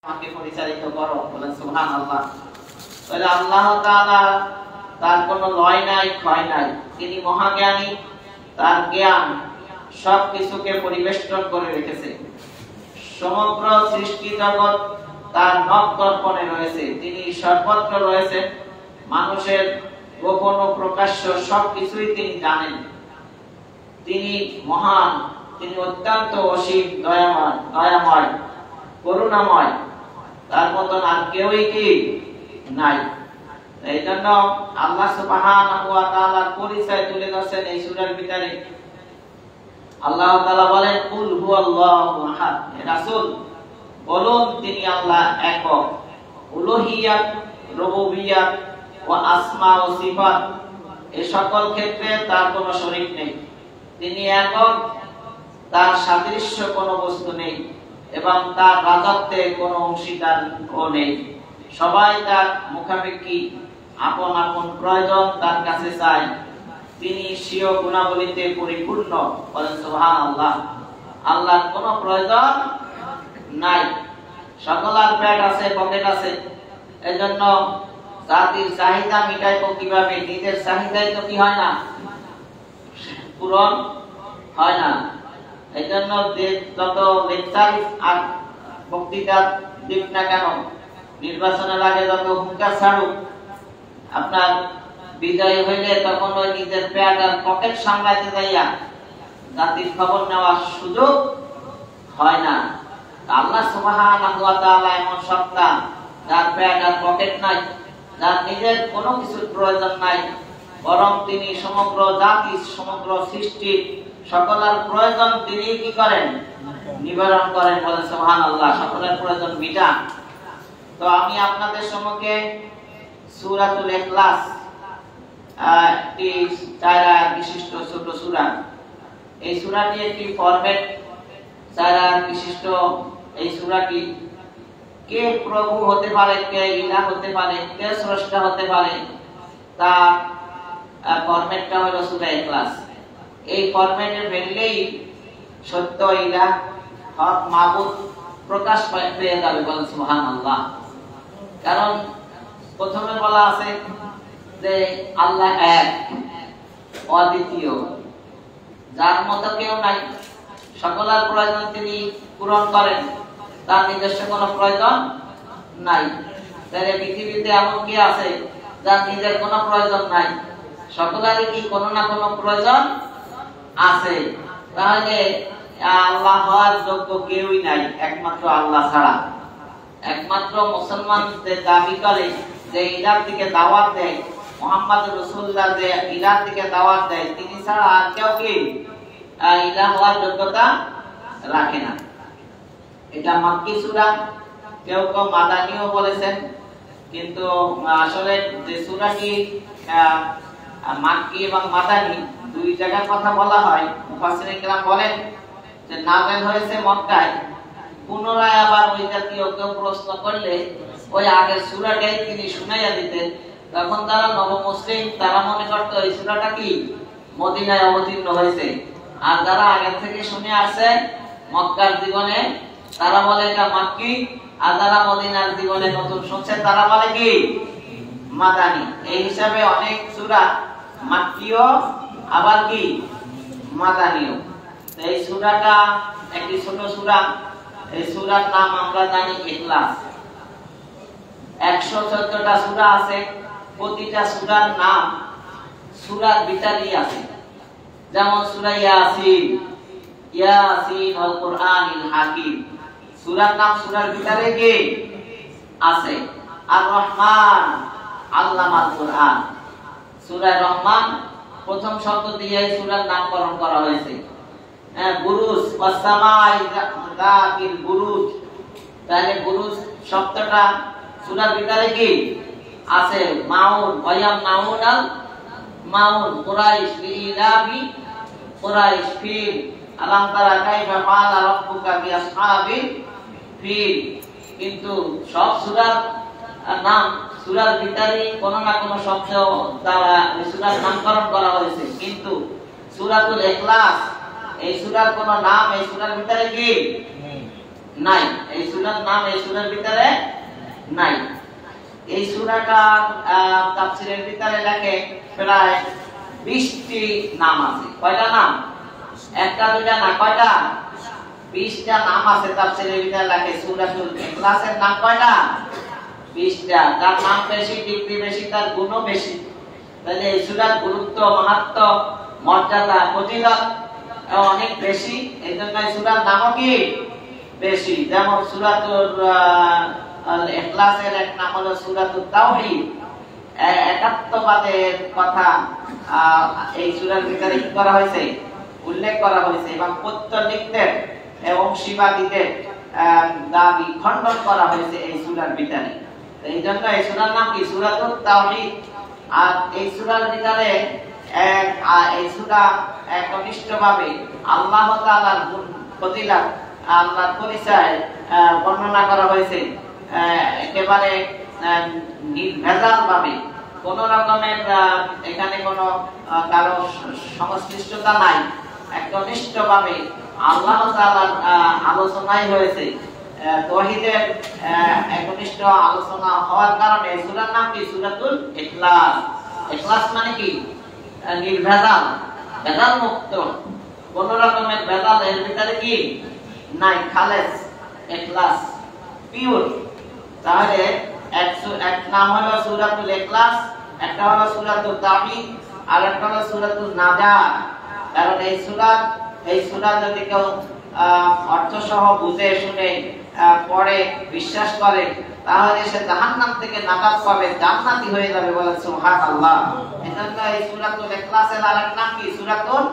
আমাকে পরিচালিত করো, বলেন সুবহানাল্লাহ। তাহলে আল্লাহ তাআলা তার কোনো লয় নাই, ক্ষয় নাই, তিনি মহাজ্ঞানী, তার জ্ঞান সবকিছুকে পরিবেষ্টন করে রেখেছে। সমগ্র সৃষ্টি জগৎ তার নখ দর্পণে রয়েছে, তিনি সর্বত্র রয়েছেন, মানুষের গোপন ও প্রকাশ্য সবকিছুই তিনি জানেন। তিনি মহান, তিনি অত্যন্ত অসীম, দয়াময়, করুণাময়, তার মতন আর কেউই কি নাই। এই জন্য আল্লাহ সুবহানাহু ওয়া তাআলার পরিচয় তুলে ধরেছেন এই সূরার ভিতরে। আল্লাহ তাআলা বলেন, কুল হুয়াল্লাহু আহাদ, হে রাসূল বলুন তিনি আল্লাহ একক। উলুহিয়াত, রুবুবিয়াত ও আসমা ও সিফাত এই সকল ক্ষেত্রে তার কোনো শরীক নেই। তিনি একক, তার সাদৃশ্য কোনো বস্তু নেই এবং তার রাজত্বে কোনো অংশীদারও নেই। সবাই তার মুখাপেক্ষী, আপন আপন প্রয়োজন তার কাছে চায়। তিনি স্বীয় গুণাবলীতে পরিপূর্ণ, বলেন সুবহানাল্লাহ। আল্লাহর কোনো প্রয়োজন নাই, সকলের পেট আছে, পকেট আছে। এজন্য জাতির চাহিদা মিটাইবো কিভাবে? নিজের চাহিদাই তো কি হয় না, পূরণ হয় না। এজন্য যত লেকচার আর বক্তৃতা দিক না কেন, নির্বাচনের আগে যত হুঙ্কার ছাড়ুক, আপনার বিজয় হইলে তখন ওই নিজের পেট আর পকেট সামলাইতে যাইয়া জাতির খবর নেওয়ার সুযোগ হয় না। আল্লাহ সুবহানাহু ওয়া তাআলা এমন সত্তা, যার পেট আর পকেট নাই, যার নিজের কোনো কিছুর প্রয়োজন নাই, বরং তিনি সমগ্র জাতি, সমগ্র সৃষ্টি সকলের প্রয়োজন তিনি কি করেন? নিবারণ করেন, বলেন সুবহানাল্লাহ। সকলের প্রয়োজন মিটান। তো আমি আপনাদের সম্মুখে সূরাতুল ইখলাস, একটি 4 আয়াত বিশিষ্ট ছোট সূরা। এই সূরাটি একটি ফরম্যাট, 4 আয়াত বিশিষ্ট এই সূরাটি কে প্রভু হতে পারে, কে ইলাহ হতে পারে, কে স্রষ্টা হতে পারে, তার ফরম্যাটটা হলো সূরা ইখলাস। এই ফরম্যাটে ফেললেই সত্য ইলাহ, হক মাবুদ প্রকাশ পেয়ে যাবে, বলেন সুবহানাল্লাহ। কারণ প্রথমে বলা আছে যে আল্লাহ এক, অদ্বিতীয়, যার মতো কেউ নাই, সকলের প্রয়োজন তিনি পূরণ করেন, তার নিজস্ব কোনো প্রয়োজন নাই। তাহলে পৃথিবীতে এমন কি আছে যার নিজের কোনো প্রয়োজন নাই? সকলেরই কি কোনো না কোনো প্রয়োজন আছে। তাহলে আল্লাহ হওয়ার যোগ্য কেউই নাই একমাত্র আল্লাহ ছাড়া। একমাত্র মুসলমান যে দাবি করে, যে ইলার দিকে দাওয়াত দেয়, মুহাম্মদ রাসূলুল্লাহ যে ইলার দিকে দাওয়াত দেয়, তিনি ছাড়া আর কেউ কি ইলাহ হওয়ার যোগ্যতা রাখে না। এটা মাক্কি সূরা, কেউ কেউ মাদানীও বলেছেন, কিন্তু আসলে যে সূরাটি মাক্কি এবং মাদানী দুই জায়গার কথা বলা হয়। মুফাসসিরিন কেরাম বলেন যে নাযিল হয়েছে মক্কায়, পুনরায় আবার ওই জাতীয় কেউ প্রশ্ন করলে ওই আগের সূরাটাই তিনি শুনাইয়া দিতেন। তখন তারা নবমুসলিম, তারা মনে করত এই সূরাটা কি মদিনায় অবতীর্ণ হয়েছে। আর যারা আগে থেকে শুনে আসছে মক্কার জীবনে, তারা বলে এটা মাক্কি। আর যারা মদিনার জীবনে নতুন শুনছে, তারা বলে কি মাদানী। এই হিসাবে অনেক সূরা মাক্কিও আবার কি মাদানীও। এই সূরাটা একটি ছোট সূরা। এই সূরার নাম আমরা জানি ইখলাস। 114টা সূরা আছে, প্রতিটা সূরার নাম সূরার ভিতরেই আছে। যেমন সূরা ইয়াসিন, ইয়াসিন ওয়াল কুরআনিল হাকিম, সূরার নাম সূরার ভিতরে কি আছে। আর রহমান, আল্লামাল কুরআন, সূরা রহমান প্রথম শব্দ দিয়ে এই সূরার নামকরণ করা হয়েছে। বুরুজ, ওয়াস সামাই যাতিল বুরুজ, তাহলে বুরুজ শব্দটা সূরার ভিতরে কি আছে। মাউন, ওয়ায়াম নাউনাল মাউন, কুরাইশ লিইলাফি কুরাইশ, ফিল, আলাম তারা কাইফা ফাআলা রাব্বুকা বিআসহাবিল ফিল। কিন্তু সব সূরার নাম সূরার ভিতরে কোনো না কোনো শব্দ দ্বারা সূরার নামকরণ করা হয়েছে। কিন্তু সূরাতুল ইখলাস, এই সূরার কোনো নাম এই সূরার ভিতরে কি নাই। এই সূরার নাম এই সূরার ভিতরে নাই। এই সূরাটা তাফসীরের ভিতরে লেখে প্রায় 20টি নাম আছে। কয়টা নাম? একটা দুইটা না, কয়টা? 20টা নাম আছে তাফসীরের ভিতরে লেখে। সূরাতুল ইখলাসের নাম কয়টা? 20টা। তার নাম বেশি, ডিগ্রি বেশি, তার গুণও বেশি। তাহলে এই সূরার গুরুত্ব, মাহাত্ম্য, মর্যাদা, ফজিলত অনেক বেশি। এইজন্য এই সূরার নামও কি বেশি। যেমন সূরাতুল ইখলাসের এক নাম হলো সূরাতুত তাওহীদ, একাত্মবাদের কথা এই সূরার ভিতরে কি করা হয়েছে? উল্লেখ করা হয়েছে। এবং পৌত্তলিকদের এবং শিবাদীদের দাবি খণ্ডন করা হয়েছে এই সূরার ভিতরে। এই জন্য এই সূরার নাম কি? সূরাতুত তাওহীদ। আর এই সূরার ভিতরে এই সূরা একনিষ্ঠভাবে আল্লাহ তাআলার ফজিলত, আল্লাহর পরিচয় বর্ণনা করা হয়েছে। একেবারে নির্ভেজাল ভাবে, কোন রকমের এখানে কোনো কারো সংশ্লিষ্টতা নাই। একনিষ্ঠভাবে আল্লাহ তাআলার আলোচনাই হয়েছে। তাওহীদের একনিষ্ঠ আলোচনা হওয়ার কারণে সূরার নাম কি? সূরাতুল ইখলাস। ইখলাস মানে কি? নির্ভেজাল, ভেজাল মুক্ত, কোন রকমের ভেজাল এর ভিতরে কি নাই, খালেস, ইখলাস, পিওর। তাহলে এক নাম হলো সূরাতুল ইখলাস, একটা হলো সূরাতুত তাওহীদ, আর একটা হলো সূরাতুন নাজাত। কারণ এই সূরা যদি কেউ অর্থ সহ বুঝে শুনে পড়ে বিশ্বাস করে, তাহলে সে জাহান্নাম থেকে নাজাত পাবে, জান্নাতি হয়ে যাবে। বলে সুবহানাল্লাহ। এজন্য এই সূরাতুল ইখলাসের আরেক নাম কি? সূরাতুন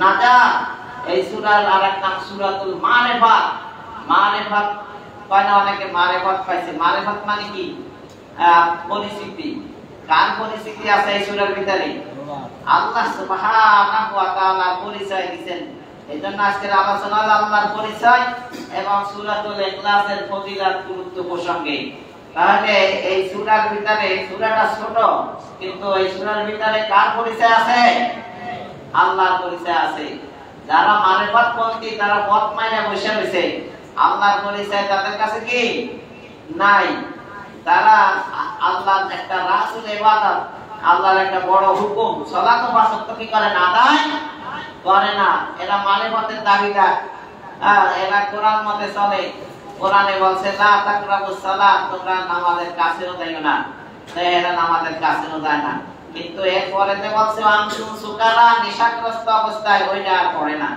নাজাত। এই সূরার আরেক নাম সূরাতুল মারিফাত। মারিফাত পায় না অনেকে, মারিফাত পাইছে। মারিফাত মানে কি? পরিচিতি। কার পরিচিতি আছে এই সূরার ভিতরে? আল্লাহ সুবহানাহু ওয়া তাআলা পরিচয় দিবেন। এজন্য আজকের আলোচনা হলো আল্লাহর পরিচয় এবং সূরাতুল ইখলাসের ফজিলত, গুরুত্ব প্রসঙ্গে। তাহলে এই সূরার ভিতরে, সূরাটা ছোট কিন্তু এই সূরার ভিতরে কার পরিচয় আছে? আল্লাহর পরিচয় আছে। যারা মারিফাতপন্থী, তারা পথ মাইরা বসে রয়েছে, আল্লাহর পরিচয় তাদের কাছে কি নাই। তারা আল্লাহর একটা রাসূল ইবাদত, আল্লাহর একটা বড় হুকুম, সালাত ও ওয়াক্ত কি করে না, আদায় করে না। এরা মারিফাতের দাবিদার। এরা কোরআন মতে চলে। কোরআনে বলছে লা তাকরাবুস সালাত, তোমরা নামাজের কাছেও যাইও না। এরা নামাজের কাছেও যায় না। কিন্তু এর পরেতে বলছে আনতুম সুকারা, নেশাগ্রস্ত অবস্থায়, ওইটা আর পড়ে না।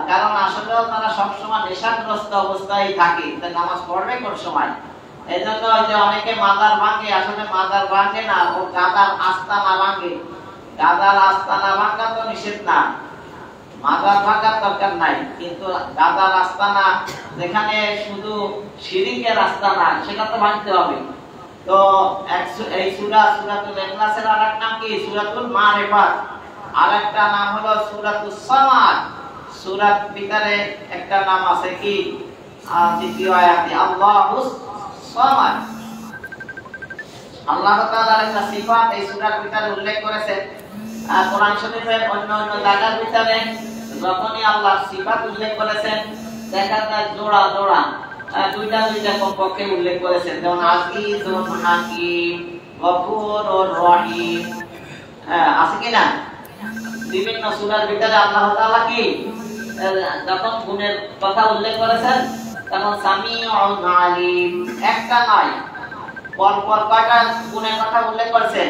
কারণ আসলে তারা সবসময় নেশাগ্রস্ত অবস্থায় থাকে, তাই নামাজ পড়বে কোন সময়? এজন্য যে অনেকে মাজার ভাঙে, আসলে মাজার ভাঙে না, ও গাদার আস্তানা ভাঙে। গাদার আস্তানা ভাঙা তো নিষেধ না, মাজার ভাঙার দরকার নাই, কিন্তু গাদার আস্তানা যেখানে শুধু শিরকের আস্তানা, সেটা তো ভাঙতে হবে। তো এই সূরাতুল ইখলাসের আরেক নাম কি? সূরাতুল মারিফাত। আরেকটা নাম হলো সূরাতুস সামাদ। সূরার ভিতরে একটা নাম আছে কি? দ্বিতীয় আয়াতে আল্লাহুস সামাদ। আল্লাহ তাআলার একটা সিফাত এই সূরার ভিতরে উল্লেখ করেছেন। কোরআন শরীফের অন্য জায়গার ভিতরে যখনই আল্লাহর সিফাত উল্লেখ করেছেন, দেখা যায় জোড়া জোড়া দুইটা কমপক্ষে উল্লেখ করেছেন। যেমন আজিজুন হাকীম, গফুরুর রহিম, আছে কি না? বিভিন্ন সূরার ভিতরে আল্লাহ তাআলা কি যখন গুণের কথা উল্লেখ করেছেন, তখন সামিউন আলিম, একটা নয়, পরপর কয়টা গুণের কথা উল্লেখ করেছেন?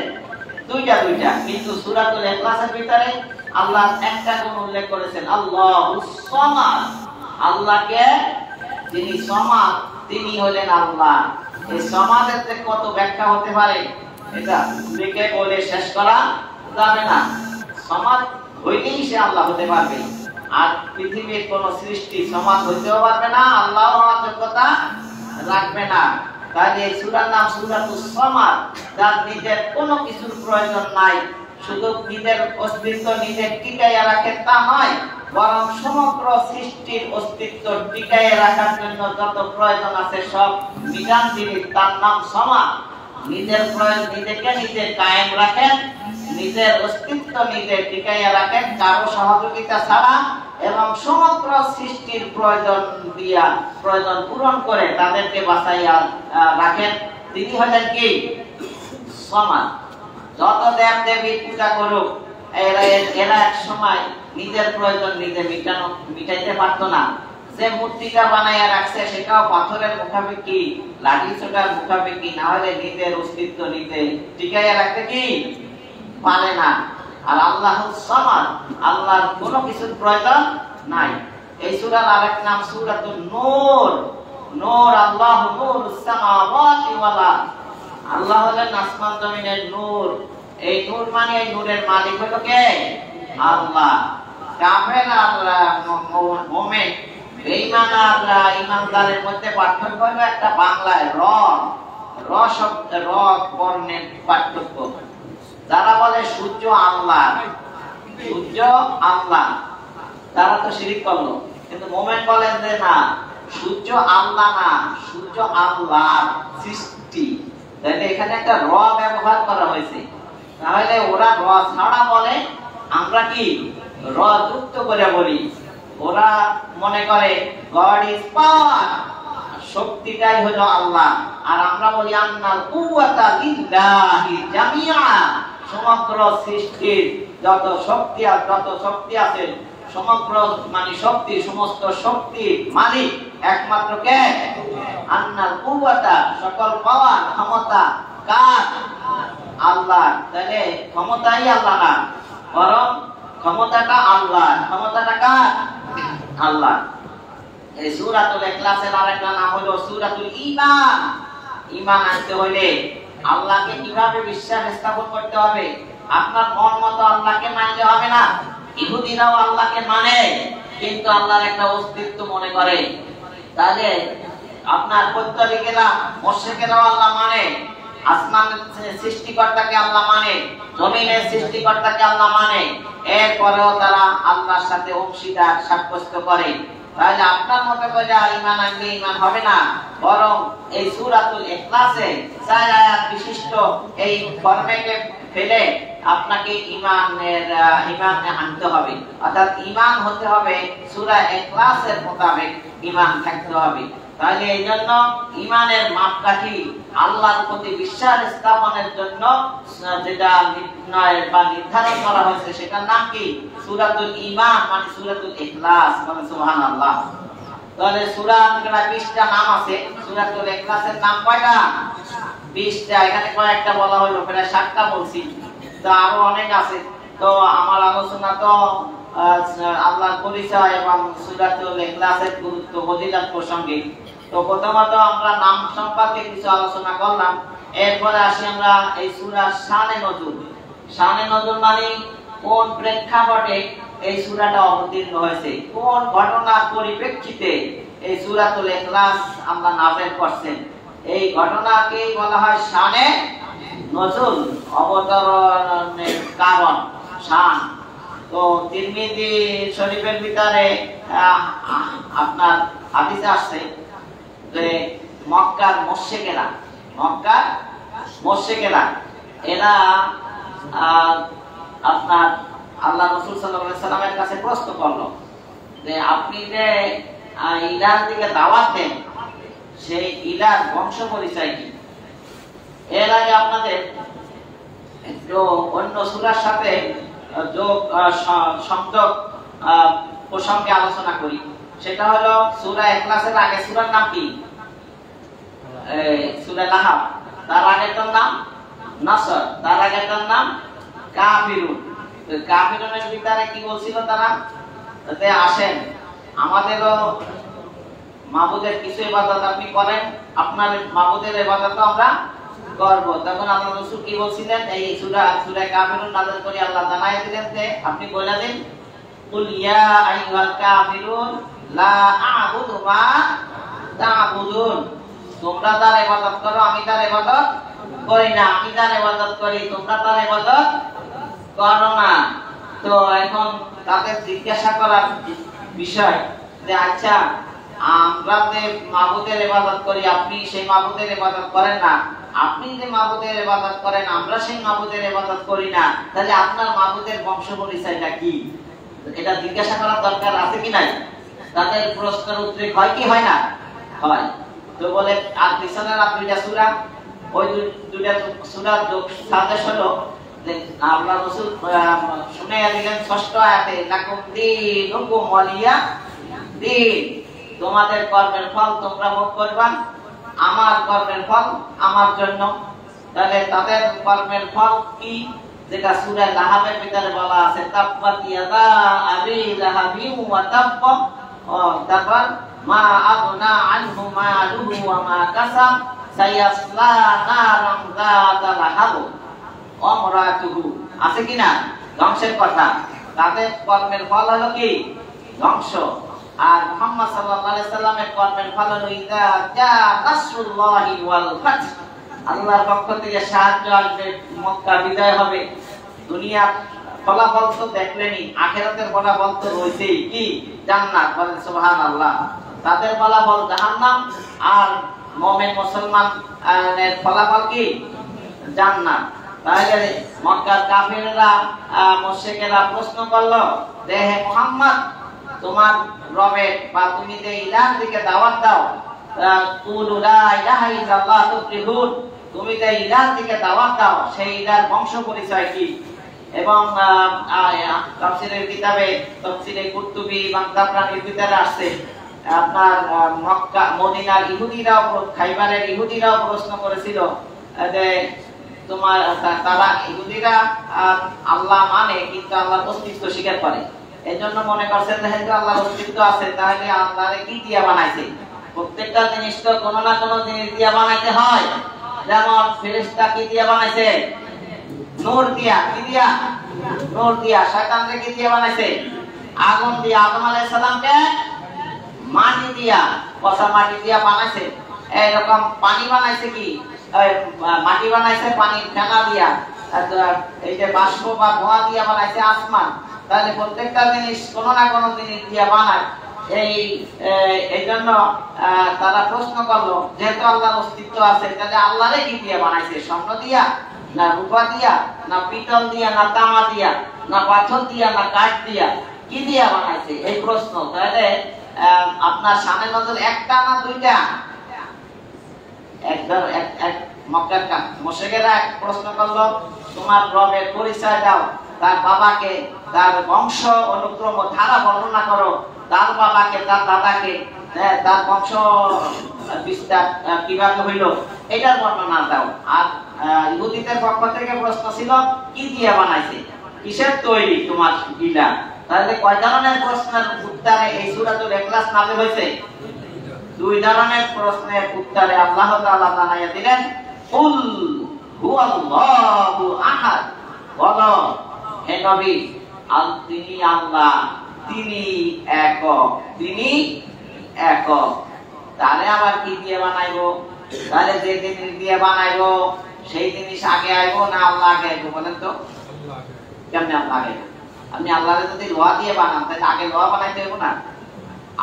দুইটা। কিন্তু সূরাতুল ইখলাসের ভিতরে আল্লাহ একটা গুণ উল্লেখ করেছেন, আল্লাহুস সামাদ। আল্লাহকে যিনি সমাদ, তিনি হলেন আল্লাহ। এই সমাদের যে কত ব্যাখ্যা হতে পারে, এটা লিখে বলে শেষ করা যাবে না। সমাদ হইলেই সে আল্লাহ হতে পারবে। আর পৃথিবীর কোন সৃষ্টি সমাদ হইতেও পারবে না, আল্লাহ হওয়ার যোগ্যতা রাখবে না। তাই এই সূরার নাম সূরাতুস সামাদ, যার নিজের কোনো কিছুর প্রয়োজন নাই। শুধু নিজের অস্তিত্ব নিজে টিকাইয়া রাখে তা নয়, বরং সমগ্র সৃষ্টির অস্তিত্ব টিকাইয়া রাখার জন্য যত প্রয়োজন আছে সব মিজান যিনি, তার নাম সামাদ। নিজের প্রয়োজন নিজেকে নিজে কায়েম রাখেন, নিজের অস্তিত্ব নিজে টিকাইয়া রাখেন কারো সহযোগিতা ছাড়া, এবং সমগ্র সৃষ্টির প্রয়োজন পূরণ করে তাদেরকে বাঁচাইয়া রাখেন। তিনি হলেন কি? সমাজ। যত দেব দেবী পূজা করুক, এরা এক সময় নিজের প্রয়োজন নিজে মিটাইতে পারতো না। যে মূর্তিটা বানাইয়া রাখছে সেটাও পাথরের মুখাপেক্ষি, লাঠি ছোটার মুখাপেক্ষি, না হলে নিজের অস্তিত্ব নিজে টিকাইয়া রাখতে কি পারে না। আর আল্লাহ সমাদ, আল্লাহর কোনো কিছুর প্রয়োজন নাই। এই সূরার আরেক নাম সূরাতুন নূর। নূর, আল্লাহ নূরুস সামাওয়াতি ওয়াল আরদ। আল্লাহ হলেন আসমান জমিনের নূর। এই নূর মানে এই নূরের মালিক হলো কে? আল্লাহ। কাফের আর মুমিন, বেঈমান আর ঈমানদারের মধ্যে পার্থক্য হলো একটা বাংলায় র শব্দ, র বর্ণের পার্থক্য। যারা বলে সূর্য আল্লাহ, সূর্য আল্লাহ, তারা তো শিরিক করলো। কিন্তু মুমিন বলেন যে না, সূর্য আল্লাহ না, সূর্য আল্লাহর সৃষ্টি। তাহলে এখানে একটা র ব্যবহার করা হয়েছে। তাহলে ওরা র ছাড়া বলে, আমরা কি র যুক্ত করে বলি। ওরা মনে করে গড ইজ পাওয়ার, শক্তিটাই হলো আল্লাহ। আর আমরা বলি আন্নাল কুওয়াতা লিল্লাহি জামিআ, সমগ্র সৃষ্টির যত শক্তি আছে, সমগ্র মানে শক্তি, সমস্ত শক্তির মালিক একমাত্র কে? আন্নাল কুওয়াতা, সকল পাওয়ার, ক্ষমতা কার? আল্লাহ। তাহলে ক্ষমতাই আল্লাহ না, বরং ক্ষমতাটা আল্লাহ। ক্ষমতাটা কার? আল্লাহ। এই সূরাতুল ইখলাসের আরেকটা নাম হলো সূরাতুল ঈমান। ঈমান আনতে হলে আল্লাহকে কিভাবে বিশ্বাস স্থাপন করতে হবে? আপনার মন মতো আল্লাহকে মানলে হবে না। ইহুদিরাও আল্লাহকে মানে, কিন্তু আল্লাহর একটা অস্তিত্ব মনে করে। তাহলে আপনার পৌত্তলিকেরা, মুশরিকেরাও আল্লাহ মানে, আসমানের সৃষ্টিকর্তাকে আল্লাহ মানে, জমিনের সৃষ্টিকর্তাকে আল্লাহ মানে, এরপরেও তারা আল্লাহর সাথে অংশীদার সাব্যস্ত করে। তাহলে আপনার মতে করে ঈমান আনলে ঈমান হবে না, বরং এই সূরাতুল ইখলাসে 4 আয়াত বিশিষ্ট এই ফরম্যাটে ফেলে আপনাকে ঈমানে আনতে হবে। অর্থাৎ ঈমান হতে হবে সূরা ইখলাসের মোতাবেক ঈমান থাকতে হবে। তাহলে এই জন্য ঈমানের মাপকাঠি আল্লাহর প্রতি বিশ্বাস স্থাপনের জন্য যেটা নির্ধারণ করা হয়েছে সেটার নাম কি? সূরাতুল ঈমান, মানে সূরাতুল ইখলাস। মানে সুবহানাল্লাহ। তাহলে সূরার 20টা নাম আছে। সূরাতুল ইখলাসের নাম কয়টা? 20টা। এখানে কয়েকটা বলা হলো, প্রায় 7টা বলছি, তো আরো অনেক আছে। তো আমার আলোচনা তো আল্লাহর পরিচয় এবং সূরাতুল ইখলাসের গুরুত্ব, ফজিলত প্রসঙ্গে। তো প্রথমত আমরা নাম সম্পর্কে কিছু আলোচনা করলাম। এরপরে আসি আমরা এই সূরার শানে নজুল। শানে নজুল মানে কোন প্রেক্ষাপটে এই সূরাটা অবতীর্ণ হয়েছে, কোন ঘটনার পরিপ্রেক্ষিতে এই সূরাতুল ইখলাস আল্লাহ নাযিল করছেন, এই ঘটনাকেই বলা হয় শানে নজুল, অবতরণের কারণ, শান। তো তিরমিজি শরীফের ভিতরে আপনার হাদিসে আসছে যে মক্কার মুশরিকেরা এরা আপনার আল্লাহ রাসূল সাল্লাল্লাহু আলাইহি সাল্লামের কাছে প্রশ্ন করলো যে আপনি যে ইলার দিকে দাওয়াত দেন, সেই ইলার বংশ পরিচয় কি? এর আগে আপনাদের একটু অন্য সূরার সাথে সংযোগ প্রসঙ্গে আলোচনা করি। সেটা হলো সূরা ইখলাসের আগে সূরার নাম কি? সূরা লাহাব। তার আগেরটার নাম নাসর, তার আগেরটার নাম কাফিরুন। তো কাফিরুনের ভিতরে কি বলছিল তারা? যে আসেন, আমাদেরও মাবুদের কিছু ইবাদত আপনি করেন, আপনার মাবুদের ইবাদত আমরা করব। তখন আল্লাহ রাসূল কি বলছিলেন? এই সূরা কাফিরুন নাযিল করে আল্লাহ জানাই দিলেন যে আপনি বলে দিন, কুল ইয়া আইয়ুহাল কাফিরুন লা আ'বুদু মা তা'বুদুন। তোমরা তার ইবাদত করো, আমি তার ইবাদত করি না। আমি তার ইবাদত করি, তোমরা তার ইবাদত করো না। তো এখন তাদের জিজ্ঞাসা করার বিষয় যে আচ্ছা আমরা যে মাবুদের ইবাদত করি আপনি সেই মাবুদের ইবাদত করেন না, আপনি যে মাবুদের ইবাদত করেন আমরা সেই মাবুদের ইবাদত করি না, তাহলে আপনার মাবুদের বংশ পরিচয়টা কি? এটা জিজ্ঞাসা করার দরকার আছে কি নাই? তাদের প্রশ্নের উত্তর হয় কি হয় না? হয়। তো বলে আর পিছনের দুইটা সূরা, ওই দুইটা সূরার সাজেশ হলো যে আল্লাহ রাসূল শুনাইয়া দিলেন ষষ্ঠ আয়াতে, লাকুম দীনুকুম ওয়ালিয়া দীন, তোমাদের কর্মের ফল তোমরা ভোগ করবা, আমার কর্মের ফল আমার জন্য। তাহলে তাদের কর্মের ফল কি? যেটা সূরা লাহাবের ভিতরে বলা আছে, তাব্বাত ইয়াদা আবি লাহাবিন ওয়া তাব্বা, তারপর মা আগনা আনহু মালুহু ওয়া মা কাসাব সায়াসলা নারান যাতা লাহাব ওয়া আমরাতুহু। আছে কিনা ধ্বংসের কথা? তাদের কর্মের ফল হলো কি? ধ্বংস। আর মুহাম্মদ সাল্লাল্লাহু আলাইহি সাল্লামের কর্মের ফল হলো ইযা জা নাসরুল্লাহি ওয়াল ফাত, আল্লাহর পক্ষ থেকে সাহায্য আসবে, মক্কা বিজয় হবে। দুনিয়ার ফলাফল তো দেখলেনি, আখিরাতের ফলাফল তো রয়েছেই, কি? জান্নাত। বলেন সুবহানাল্লাহ। তাদের ফলাফল জাহান্নাম, আর মুমিন মুসলমানের ফলাফল কি? জান্নাত। তাহলে মক্কার কাফিররা মুশরিকেরা প্রশ্ন করলো যে হে মুহাম্মদ, তোমার রবের বা তুমি যে ইলাহর দিকে দাওয়াত দাও, কুলু লা ইলাহা ইল্লাল্লাহ তুফলিহুন, তুমি যে ইলাহর দিকে দাওয়াত দাও সেই ইলাহর বংশ পরিচয় কি? এবং তাফসীরের কিতাবে তাফসীরে কুরতুবী এবং তাবরানীর ভিতরে আসছে আপনার মক্কা মদিনার ইহুদিরাও, খাইবারের ইহুদিরাও প্রশ্ন করেছিল যে তোমার তারা ইহুদিরা আল্লাহ মানে কিন্তু আল্লাহর অস্তিত্ব স্বীকার করে, এজন্য মনে করছেন যেহেতু আল্লাহর অস্তিত্ব আছে তাহলে আল্লাহরে কি দিয়া বানাইছে? প্রত্যেকটা জিনিস তো কোনো না কোনো জিনিস দিয়া বানাইতে হয়। যেমন ফেরেশতা কি দিয়া বানাইছে? নূর দিয়া। কি দিয়া? নূর দিয়া। শয়তানকে কি দিয়া বানাইছে? আগুন দিয়া। আদম আলাইহিস সালামকে মাটি দিয়া, পচা মাটি দিয়া বানাইছে। এরকম পানি বানাইছে কি? মাটি বানাইছে পানির ফেনা দিয়া। এই যে বাষ্প বা ধোঁয়া দিয়া বানাইছে আসমান। তাহলে প্রত্যেকটা জিনিস কোনো না কোনো জিনিস দিয়া বানায়। এই জন্য তারা প্রশ্ন করলো যেহেতু আল্লাহর অস্তিত্ব আছে তাহলে আল্লাহরে কি দিয়া বানাইছে? স্বর্ণ দিয়া, না রূপা দিয়া, না পিতল দিয়া, না তামা দিয়া, না পাথর দিয়া, না কাঠ দিয়া, কি দিয়া বানাইছে? এই প্রশ্ন। তাহলে আপনার সামনে নজর একটা না দুইটা? এক মক্কার মুশরিকেরা প্রশ্ন করলো তোমার রবের পরিচয় দাও, তার বাবাকে, তার বংশ অনুক্রম ধারা বর্ণনা করো, তার বাবাকে, তার দাদাকে, তার বংশ বিস্তার কিভাবে হইল এটার বর্ণনা দাও। আর ইহুদিদের পক্ষ থেকে প্রশ্ন ছিল কি দিয়ে বানাইছে, কিসের তৈরি তোমার ইলা? তাহলে কয় ধরনের প্রশ্নের উত্তরে এই সূরাতুল ইখলাস নাযিল হয়েছে? দুই ধরনের প্রশ্নের উত্তরে আল্লাহ তাআলা জানাইয়া দিলেন, কুল হুয়াল্লাহু আহাদ, বলো হে নবী তিনি আল্লাহ, তিনি একক, তিনি একক। তারে আবার কি দিয়ে বানাইবো? তাহলে যে জিনিস দিয়ে বানাইবো সেই জিনিস আগে আইবো না আল্লাহ আগে আইবো? বলেন তো কেমনে আল্লাহ আগে? আপনি আল্লাহকে যদি লোহা দিয়ে বানান তাহলে আগে লোহা বানাইতে হবে না?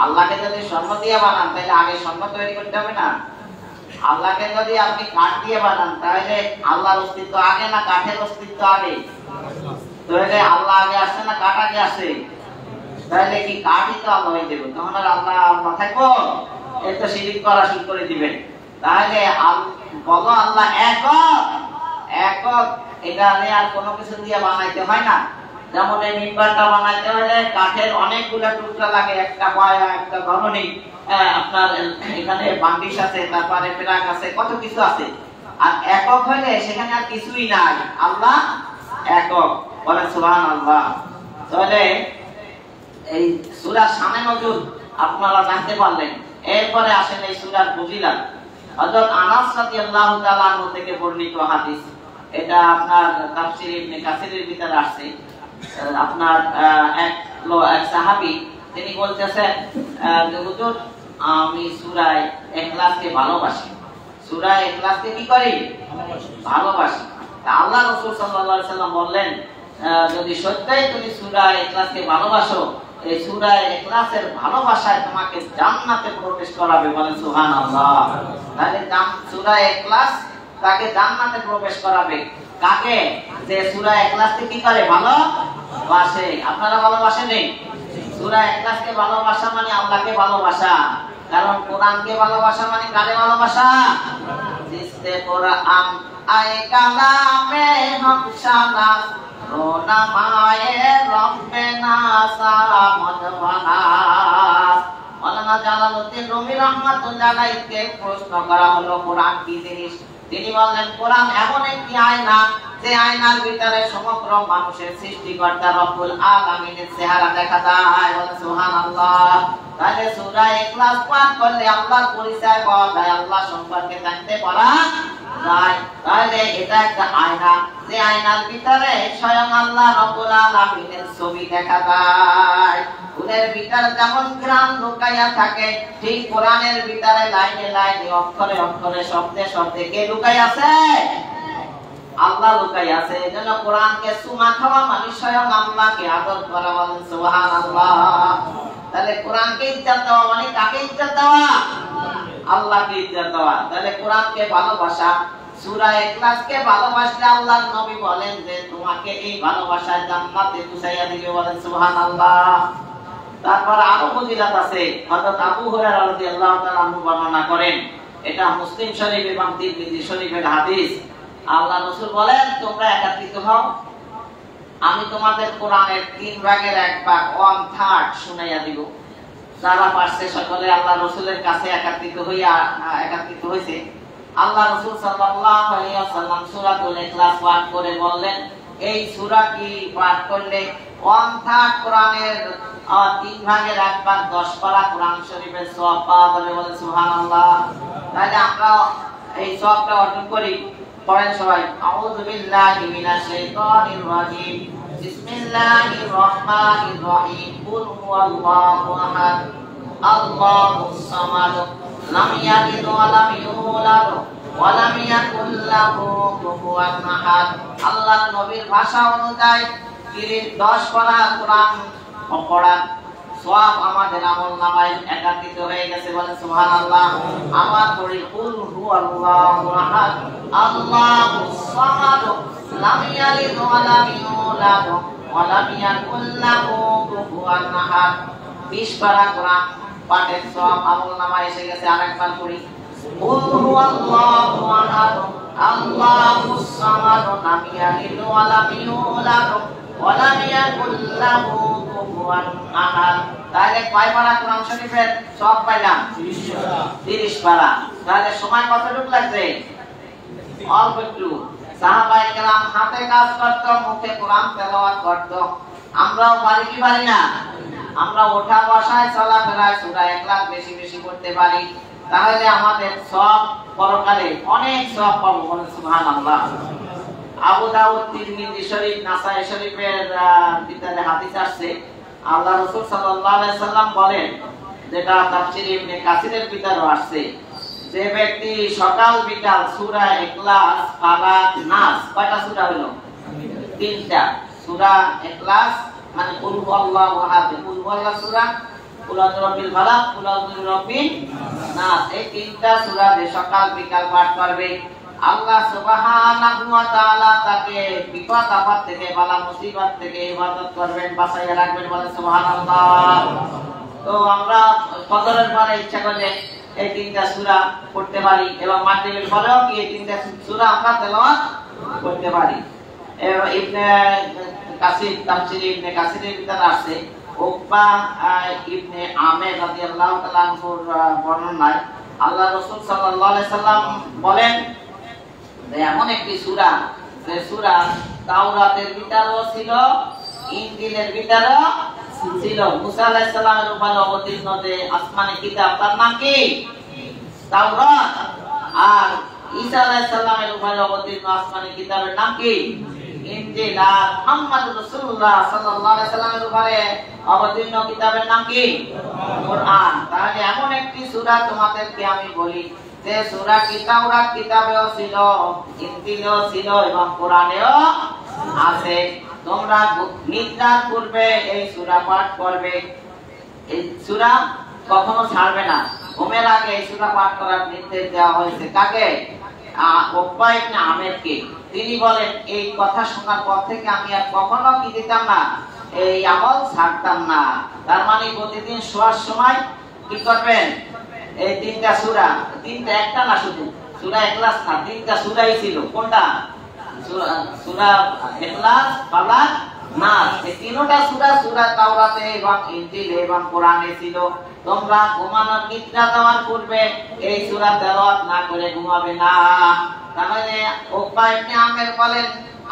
আল্লাহকে যদি স্বর্ণ দিয়ে বানান তাহলে আগে স্বর্ণ তৈরি করতে হবে না? আল্লাহকে যদি আপনি কাঠ দিয়ে বানান তাহলে আল্লাহর অস্তিত্ব আগে না কাঠের অস্তিত্ব আগে? তাহলে আল্লাহ আগে আসছে না কাঠ আগে আসে? তাহলে কি কাঠই তো আল্লাহ হয়ে যাবে, তখন আর আল্লাহ না থাকবো? এই তো শিরিক করা শুরু করে দিবেন। তাহলে বলো আল্লাহ একক, একক। এটা আর কোনো কিছু দিয়ে বানাইতে হয় না। যেমন এই মিম্বারটা বানাইতে হলে কাঠের অনেকগুলো টুকরা লাগে, একটা বয়া, একটা ধরনী, আপনার এখানে বান্ডিশ আছে, তারপরে প্লাগ আছে, কত কিছু আছে। আর একক হলে সেখানে আর কিছুই নাই, আল্লাহ একক। বলেন সুবহানাল্লাহ। তাহলে এই সূরার শানে নজুল আপনারা জানতে পারলেন। এরপরে আসেন এই সূরার ফজিলত। হযরত আনাস রাদিয়াল্লাহু তাআলা আনহু থেকে বর্ণিত হাদিস, এটা আপনার তাফসীর ইবনে কাসিরের ভিতরে আসছে। আপনার এক সাহাবী তিনি বলতেছেন যে হুজুর আমি সূরা ইখলাসকে ভালোবাসি। সূরা ইখলাসকে কি করি? ভালোবাসি। তা আল্লাহ রাসূল সাল্লাল্লাহু আলাইহি সাল্লাম বললেন যদি সত্যই তুমি সূরা ইখলাসকে ভালোবাসো এই সূরা ইখলাসের ভালোবাসায় তোমাকে জান্নাতে প্রবেশ করাবে, বলেন সুবহানাল্লাহ। তাহলে সূরা ইখলাস তাকে জান্নাতে প্রবেশ করাবে। কাকে? যে সূরা ইখলাসকে কি করে? ভালোবাসে। আপনারা ভালোবাসেন? সূরা ইখলাসকে ভালোবাসা মানে আল্লাহকে ভালোবাসা, কারণ কোরআনকে ভালোবাসা মানে কারে ভালোবাসা? জিসে কোরআন আয়ে কালামে হক শানাস রোনামায়ে রব্বেনা সামদওয়ানাস। মাওলানা জালালউদ্দিন রুমি রাহমাতুল্লাহ আলাইহিকে প্রশ্ন করা হলো কোরআন কি জিনিস? তিনি বললেন কোরআন এমন একটি আয়না, যে আয়নার ভিতরে সমগ্র মানুষের সৃষ্টিকর্তা রব্বুল আলামিনের চেহারা দেখা যায়, বলেন সুবহানাল্লাহ। তাহলে সূরা ইখলাস পাঠ করলে আল্লাহর পরিচয় পাওয়া যায়, আল্লাহ সম্পর্কে জানতে পারা যায়। তাহলে এটা একটা আয়না, যে আয়নার ভিতরে স্বয়ং আল্লাহ রব্বুল আলামিনের ছবি দেখা যায়। ফুলের ভিতরে যেমন ঘ্রাণ লুকাইয়া থাকে, ঠিক কোরআনের ভিতরে লাইনে লাইনে অক্ষরে অক্ষরে শব্দে শব্দে কে লুকাই আছে? আল্লাহ লুকাই আছে। এজন্য কোরআনকে সুমা খাওয়া মানে স্বয়ং আল্লাহকে আদর করা, বলেন সুবহানাল্লাহ। তাহলে কোরআনকে ইজ্জত দেওয়া মানে কাকে ইজ্জত দেওয়া? আল্লাহকে ইজ্জত দেওয়া। তাহলে কোরআনকে ভালোবাসা। সূরা ইখলাসকে ভালোবাসলে আল্লাহর নবী বলেন যে তোমাকে এই ভালোবাসায় জান্নাতে পৌঁছাইয়া দিবে, বলেন সুবহানাল্লাহ। তারপর আরো ফজিলত আছে। হযরত আবু হুরায়রা রাদিয়াল্লাহু তাআলা আনহু বর্ণনা করেন, এটা মুসলিম শরীফ এবং তিরমিজি শরীফের হাদিস। আল্লাহ রাসূল বলেন তোমরা একত্রিত হও, আমি তোমাদের কোরআনের 3 ভাগের 1 ভাগ 1/3 শুনাইয়া দিব। যারা পারছে সকলে আল্লাহ রাসূলের কাছে একত্রিত হইছে। আল্লাহ রাসূল সাল্লাল্লাহু আলাইহি ওয়াসাল্লাম সূরাতুল ইখলাস পাঠ করে বললেন, এই সূরাটি পাঠ করলে 1/3 কোরআনের 3 ভাগের 1 ভাগ 10 পারা কোরআন শরীফের সওয়াব পাওয়া যাবে, বলেন সুবহানাল্লাহ। তাহলে আমরা এই সওয়াবটা অর্জন করি। পড়েন সবাই, আউযু বিল্লাহি মিনাশ শাইতানির রাজীম, বিসমিল্লাহির রহমানির রহিম, কুল হুয়াল্লাহু আহাদ, আল্লাহুস সামাদ, লাম ইয়ালিদ ওয়া লাম ইউলাদ ওয়া লাম ইয়াকুল লাহু কুফুয়ান আহাদ। আল্লাহর নবীর ভাষা অনুযায়ী 10 পারা কোরআন পড়া সওয়াব আমাদের আমলনামায় একত্রিত হয়ে গেছে, বলেন সুবহানাল্লাহ। আমার পড়ি কুল হুয়াল্লাহু আহাদ, আল্লাহুস সামাদ, লাম ইয়ালিদ ওয়া লাম ইউলাদ ওয়া লাম ইয়াকুল লাহু কুফুয়ান আহাদ। 20 পারা কোরআন পাঠের সওয়াব আমলনামায় এসে গেছে। আরেকবার পড়ি কুল হুয়াল্লাহু আহাদ, আল্লাহুস সামাদ, লাম ইয়ালিদ ওয়া লাম ইউলাদ ওয়া লাম ইয়াকুল লাহু কুফুয়ান আহাদ। তাহলে কয় পারা কোরআন শরীফের সওয়াব পাইলাম? 30 পারা। তাহলে সময় কতটুকু লাগবে? অল্প একটু। সাহাবায়ে কেরাম হাতে কাজ করত, মুখে কোরআন তেলাওয়াত করত। আমরাও পারি কি পারি না? আমরা ওঠা বসায় চলাফেরায় সূরা ইখলাস বেশি বেশি করতে পারি, তাহলে আমাদের সওয়াব পরকালে অনেক সওয়াব পাবো, বলেন সুবহানাল্লাহ। আবু দাউদ, তিরমিজি শরীফ, নাসাই শরীফের ভিতরে হাদিস আসছে। আল্লাহ রাসূল সাল্লাল্লাহু আলাইহি সাল্লাম বলেন, যেটা তাফসীর ইবনে কাসিরের ভিতরে আসছে, যে ব্যক্তি সকাল বিকাল সূরা ইখলাস, ফালাক, নাস, কয়টা সূরা হলো? 3টা। সূরা ইখলাস মানে কুল হুয়াল্লাহু আহাদ, কুল হুয়াল্লাহ সূরা, কুল আউযু বিল ফালাক, কুল আউযু বিরাব্বিন নাস, এই 3টা সূরা যে সকাল বিকাল পাঠ করবে, আল্লাহ সুবহানাহু ওয়া তাআলা তাকে বিপদ আপদ থেকে, বালা মুসিবত থেকে ইবাদত করবেন, বাঁচাইয়া রাখবেন, বলেন সুবহানাল্লাহ। তো আমরা ফজরের পরে ইচ্ছা করলে এই 3টা সূরা পড়তে পারি, এবং মাগরিবের পরেও কি এই 3টা সূরা আমরা তেলাওয়াত করতে পারি। ইবনে কাসির, তাফসীর ইবনে কাসিরের ভিতরে আছে, উকবা ইবনে আমির রাদিয়াল্লাহু তাআলা আনহুর বর্ণনায় আল্লাহ রাসূল সাল্লাল্লাহু আলাইহি সাল্লাম বলেন যে এমন একটি সূরা, যে সূরা তাওরাতের ভিতরেও ছিল, ইনজিলের ভিতরেও ছিল। মুসা আলাইহিস সালামের উপরে অবতীর্ণ যে আসমানি কিতাব, তার নাম কি? তাওরাত। আর ঈসা আলাইহিস সালামের উপরে অবতীর্ণ আসমানি কিতাবের নাম কি? ইনজিল। আর মুহাম্মদ রাসূলুল্লাহ সাল্লাল্লাহু আলাইহি সাল্লামের উপরে অবতীর্ণ কিতাবের নাম কি? কোরআন। তাহলে এমন একটি সূরা তোমাদেরকে আমি বলি, যে সূরাটি তাওরাত কিতাবেও ছিল, ইনজিলেও ছিল এবং কোরআনেও আছে। তোমরা নিদ্রার পূর্বে এই সূরা পাঠ করবে। এই সূরা কখনো ছাড়বে না। ঘুমের আগে এই সূরা পাঠ করার নির্দেশ দেওয়া হয়েছে। কাকে? উকবা ইবনে আমেরকে। তিনি বলেন এই কথা শোনার পর থেকে আমি আর কখনো কি দিতাম না, এই আমল ছাড়তাম না। তার মানে প্রতিদিন শোয়ার সময় কি করবেন? এই তিনটা সূরা, তিনটা, একটা না শুধু সূরা ইখলাস না, তিনটা সূরাই ছিল। কোনটা? সূরা ইখলাস, ফালাক, নাস। এই তিনটা সূরা সূরা তাওরাতে এবং ইনজিল এবং কোরআনে ছিল। তোমরা ঘুমানোর নিদ্রা যাওয়ার পূর্বে এই সূরা তেলাওয়াত না করে ঘুমাবে না। তাহলে উকবা ইবনে আমের বলেন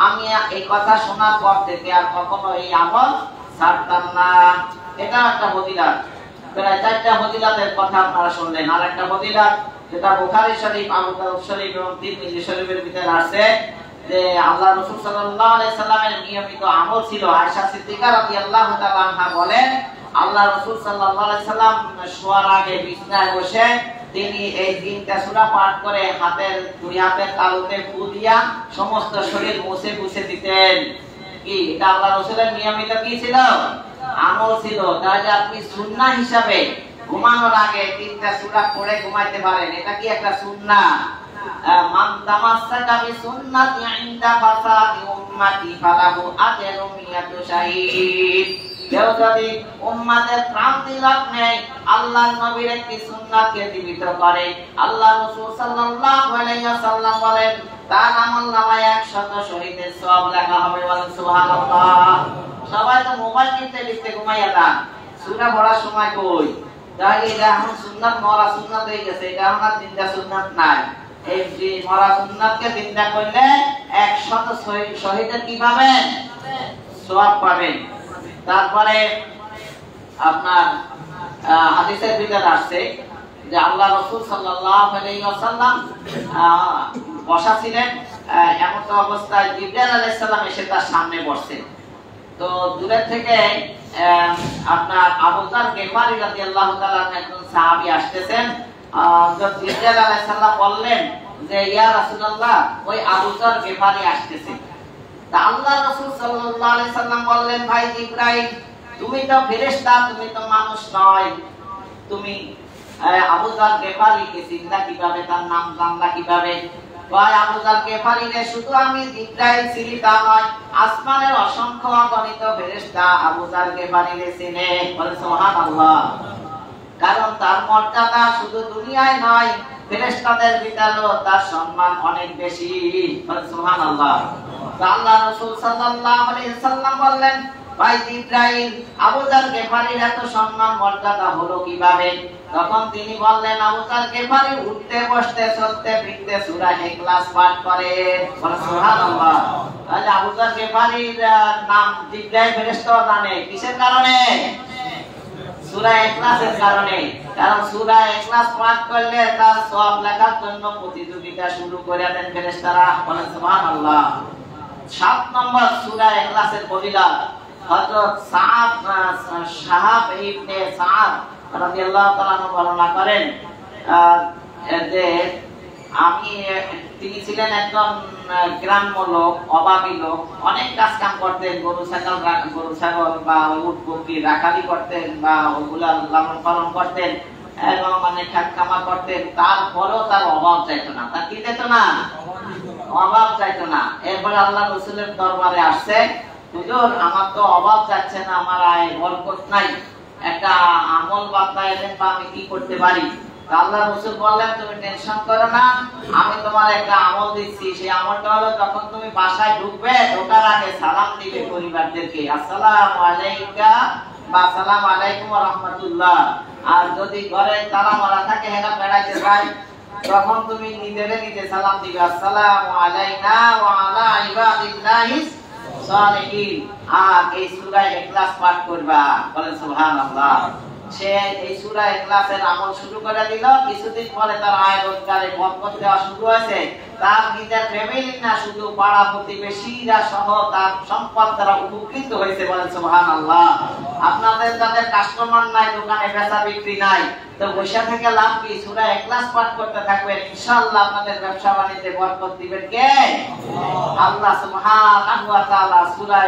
আমি এই কথা শোনার পর থেকে আর কখনো এই আমল ছাড়তাম না। এটা একটা ফজিলত। প্রায় 4টা ফজিলতের কথা আপনারা শুনলেন। আর একটা ফজিলত যেটা বুখারী শরীফ, আবু দাউদ শরীফ এবং তিরমিজি শরীফের ভিতরে আছে যে আল্লাহ রাসূল সাল্লাল্লাহু আলাইহি সাল্লামের নিয়মিত আমল ছিল। আয়েশা সিদ্দিকা রাদিয়াল্লাহু তাআলা আনহা বলেন আল্লাহ রাসূল সাল্লাল্লাহু আলাইহি সাল্লাম শোয়ার আগে বিছানায় বসে তিনি এই তিনটা সূরা পাঠ করে হাতের দুই হাতের তালুতে ফু দিয়া সমস্ত শরীর মুছে দিতেন। কি এটা আল্লাহ রাসূলের নিয়মিত কি ছিল? আমল ছিল। তাহলে আপনি সুন্নাহ হিসাবে ঘুমানোর আগে তিনটা সূরা পড়ে ঘুমাইতে পারেন। এটা কি একটা সুন্নাহ? মান তামাসসাকা বিসুন্নাতি ইনদা ফাসাদি উম্মতি ফালাহু আজরু মিয়াতু শাহীদ। কেউ যদি উম্মতের ক্রান্তি লগ্নে আল্লাহর নবীর একটি সুন্নাতকে জীবিত করে, আল্লাহ রাসূল সাল্লাল্লাহু আলাইহি ওয়াসাল্লাম বলেন তার আমলনামায় 100 শহীদের সওয়াব লেখা হবে। বলেন সুবহানাল্লাহ। সবাই তো মোবাইল টিপতে ঘুমাইয়া যান, সূরা পড়ার সময় কই? তাই এটা এখন সুন্নাত মরা সুন্নাত হয়ে গেছে। এটা এখন আর তিনটা সুন্নাত নাই। এই যে মরা সুন্নাতকে চিন্তা করলে 100 শহীদের কি পাবেন? সওয়াব পাবেন। তারপরে আপনার হাদিসের ভিতরে আসছে যে আল্লাহ রাসূল সাল্লাল্লাহু আলাইহি ওয়াসাল্লাম বসা ছিলেন, এমন অবস্থায় জিবরাইল আলাইহিস সালাম এসে তার সামনে বসছেন। তো দূরে থেকে আপনার আবু যর গিফারি রাদিয়াল্লাহু তাআলা একজন সাহাবী আসতেছেন। জিবরাইল আলাইহিস সালাম বললেন যে ইয়া রাসূলুল্লাহ, ওই আবু যর গিফারি আসতেছে। তা আল্লাহ রাসূল সাল্লাল্লাহু আলাইহি সাল্লাম বললেন ভাই জিবরাইল, তুমি তো ফেরেশতা, তুমি তো মানুষ নয়, তুমি আবু যর গিফারিকে চিনলা কিভাবে? তার নাম জানলা কিভাবে? ভাই আবু যর গিফারি রে শুধু আমি জিবরাইল চিনি তা নয়, আসমানের অসংখ্য অগণিত ফেরেশতা আবু যর গিফারি রে চিনে। বলেন সুবহানাল্লাহ। কারণ তার মর্যাদা শুধু দুনিয়ায় নয়, ফেরেশতাদের ভিতরেও তার সম্মান অনেক বেশি। বলেন সুবহানাল্লাহ। আল্লাহ রাসূল সাল্লাল্লাহু আলাইহি সাল্লাম বললেন ভাই জিবরাইল, আবু যর গিফারির এত সম্মান মর্যাদা হলো কিভাবে? তখন তিনি বললেন আবু যর গিফারি উঠতে বসতে চলতে ফিরতে সূরা ইখলাস পাঠ করে। সুবহানাল্লাহ। তাহলে আবু যর গিফারির নাম জিবরাইল ফেরেশতা জানে কিসের কারণে? সূরা ইখলাসের কারণে। কারণ সূরা ইখলাস পাঠ করলে তার সওয়াব লেখার জন্য প্রতিযোগিতা শুরু করে দেন ফেরেশতারা। বলেন সুবহানাল্লাহ। 7 নম্বর সূরা ইখলাসের ফজিলত হযরত সাহাব ইবনে সাদ রাদিয়াল্লাহু তাআলা বর্ণনা করেন যে তিনি ছিলেন একজন গ্রাম্য লোক, অভাবী লোক, অনেক কাজ কাম করতেন, গরু ছাগল বা উট বকরি রাখালি করতেন বা ওগুলা লালন পালন করতেন এবং অনেক খামার করতেন। তারপরেও তার অভাব চাইতো না। তার কি চাইতো না? অভাব চাইতো না। এরপরে আল্লাহ রাসূলের দরবারে আসছে, হুজুর আমার তো অভাব যাচ্ছে না, আমার আয় বরকত নাই, একটা আমল বাতলায় দেন বা আমি কি করতে পারি? আল্লাহ রাসূল বললেন তুমি টেনশন করো না, আমি তোমার একটা আমল দিচ্ছি। সেই আমলটা হলো যখন তুমি বাসায় ঢুকবে, ঢোকার আগে সালাম দিবে পরিবারদেরকে, আসসালামু আলাইকা বা আসসালামু আলাইকুম ওয়া রাহমাতুল্লাহ। আর যদি ঘরে তালা মারা থাকে, হেনা বেড়াইতে যায়, তখন তুমি নিজে সালাম দিবে, আসসালামু আলাইনা ওয়া আলা ইবাদিল্লাহিস সালিহিন। আর এই সূরা ইখলাস পাঠ করবা। বলেন সুবহানাল্লাহ। সে এই সূরা ইখলাসের আমল শুরু করে দিল, কিছুদিন পরে তার আয় রোজগারে বরকত দেওয়া শুরু হয়েছে। তার নিজের ফ্যামিলি না, শুধু পাড়া প্রতিবেশীরা সহ তার সম্পদ দ্বারা উপকৃত হয়েছে। বলেন সুবহানাল্লাহ। আপনাদের যাদের কাস্টমার নাই, দোকানে বেচা বিক্রি নাই, তো বসে থেকে লাভ কি? সূরা ইখলাস পাঠ করতে থাকবেন, ইনশাআল্লাহ আপনাদের ব্যবসা বাণিজ্যে বরকত দিবেন কে? আল্লাহ সুবহানাহু ওয়া তাআলা। সূরা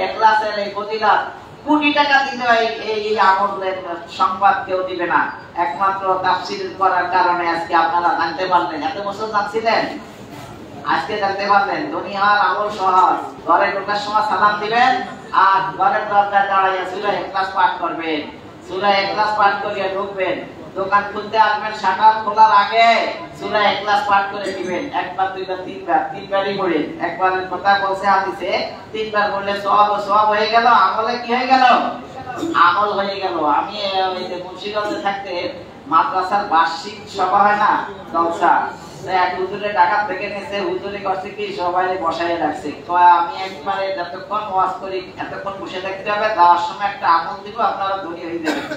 ইখলাসের এই ফজিলত কোটি টাকা দিলে এই আমলের সংবাদ কেউ দিবে না, একমাত্র তাফসীর করার কারণে আজকে আপনারা জানতে পারলেন। এত বছর জানছিলেন, আজকে জানতে পারলেন। দুনিয়ার আমল সহজ। ঘরে ঢোকার সময় সালাম দিবেন আর ঘরের দরজায় দাঁড়িয়ে সূরা ইখলাস পাঠ করবেন। সূরা ইখলাস পাঠ করিয়া ঢুকবেন। দোকান খুলতে আসবেন, শাটার খোলার আগে সূরা ইখলাস পাঠ করে দিবেন। একবার, দুইবার, তিনবার, তিনবারই পড়েন। একবারের কথা বলছে হাদিসে, তিনবার পড়লে সওয়াব হয়ে গেল, আমলে কি হয়ে গেল? আমল হয়ে গেল। আমি ওই যে মুন্সিগঞ্জে থাকতে মাদ্রাসার বার্ষিক সভা হয় না, জলসা, এক হুজুরে ঢাকা থেকে নিয়েছে। হুজুরে করছে কি, সবাই বসায় রাখছে। তো আমি একবারে যতক্ষণ ওয়াজ করি এতক্ষণ বসে থাকতে হবে, যাওয়ার সময় একটা আমল দিব, আপনারা দড়ি হয়ে যাবেন।